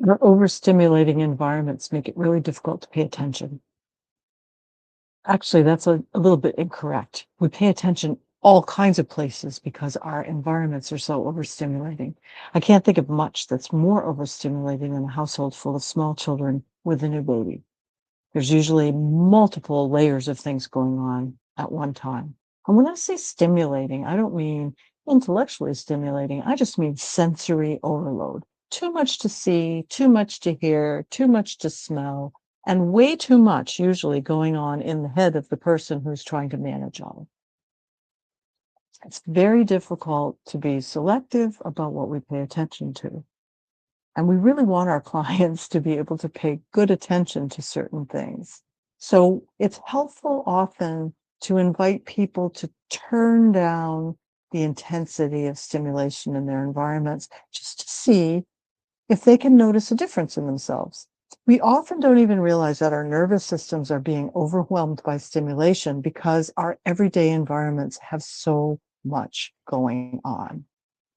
Our overstimulating environments make it really difficult to pay attention. Actually, that's a little bit incorrect. We pay attention all kinds of places because our environments are so overstimulating. I can't think of much that's more overstimulating than a household full of small children with a new baby. There's usually multiple layers of things going on at one time. And when I say stimulating, I don't mean intellectually stimulating, I just mean sensory overload. Too much to see, too much to hear, too much to smell, and way too much usually going on in the head of the person who's trying to manage all of it. It's very difficult to be selective about what we pay attention to. And we really want our clients to be able to pay good attention to certain things. So it's helpful often to invite people to turn down the intensity of stimulation in their environments just to see if they can notice a difference in themselves. We often don't even realize that our nervous systems are being overwhelmed by stimulation because our everyday environments have so much going on.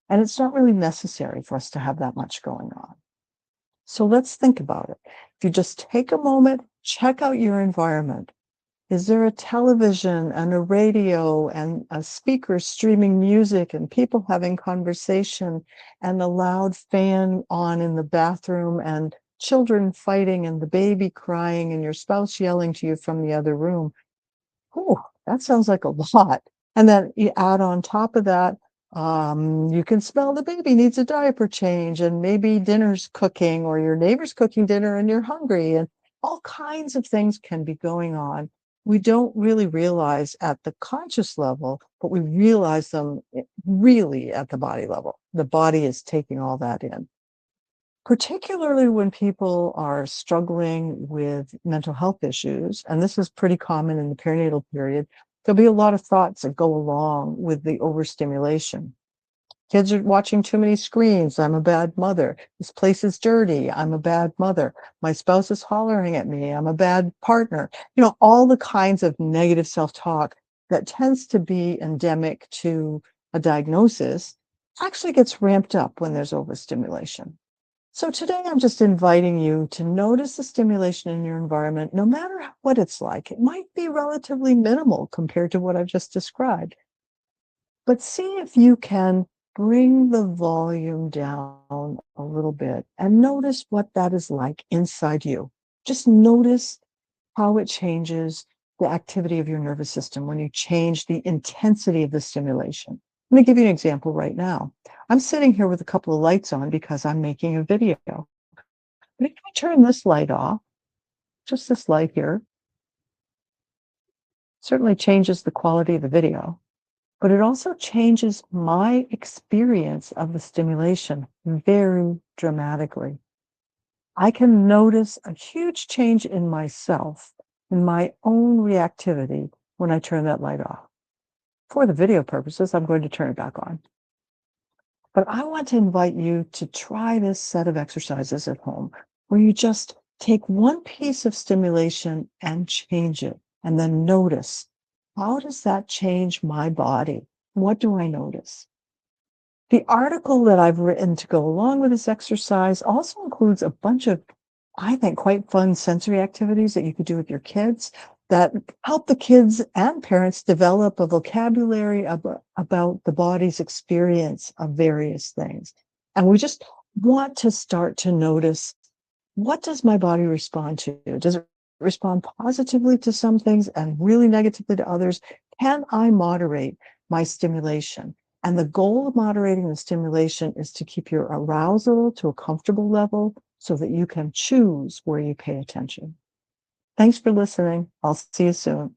And it's not really necessary for us to have that much going on. So let's think about it. If you just take a moment, check out your environment. Is there a television and a radio and a speaker streaming music and people having conversation and a loud fan on in the bathroom and children fighting and the baby crying and your spouse yelling to you from the other room? Oh, that sounds like a lot. And then you add on top of that, you can smell the baby needs a diaper change, and maybe dinner's cooking, or your neighbor's cooking dinner and you're hungry, and all kinds of things can be going on. We don't really realize at the conscious level, but we realize them really at the body level. The body is taking all that in. Particularly when people are struggling with mental health issues, and this is pretty common in the perinatal period, there'll be a lot of thoughts that go along with the overstimulation. Kids are watching too many screens. I'm a bad mother. This place is dirty. I'm a bad mother. My spouse is hollering at me. I'm a bad partner. All the kinds of negative self-talk that tends to be endemic to a diagnosis actually gets ramped up when there's overstimulation. So today I'm just inviting you to notice the stimulation in your environment, no matter what it's like. It might be relatively minimal compared to what I've just described, but see if you can bring the volume down a little bit and notice what that is like inside you. Just notice how it changes the activity of your nervous system when you change the intensity of the stimulation. Let me give you an example right now. I'm sitting here with a couple of lights on because I'm making a video. But if I turn this light off, just this light here, certainly changes the quality of the video, but it also changes my experience of the stimulation very dramatically. I can notice a huge change in myself, in my own reactivity when I turn that light off. For the video purposes, I'm going to turn it back on. But I want to invite you to try this set of exercises at home where you just take one piece of stimulation and change it, and then notice, how does that change my body? What do I notice? The article that I've written to go along with this exercise also includes a bunch of, I think, quite fun sensory activities that you could do with your kids that help the kids and parents develop a vocabulary about the body's experience of various things. And we just want to start to notice, what does my body respond to? Does it respond positively to some things and really negatively to others? Can I moderate my stimulation? And the goal of moderating the stimulation is to keep your arousal to a comfortable level so that you can choose where you pay attention. Thanks for listening. I'll see you soon.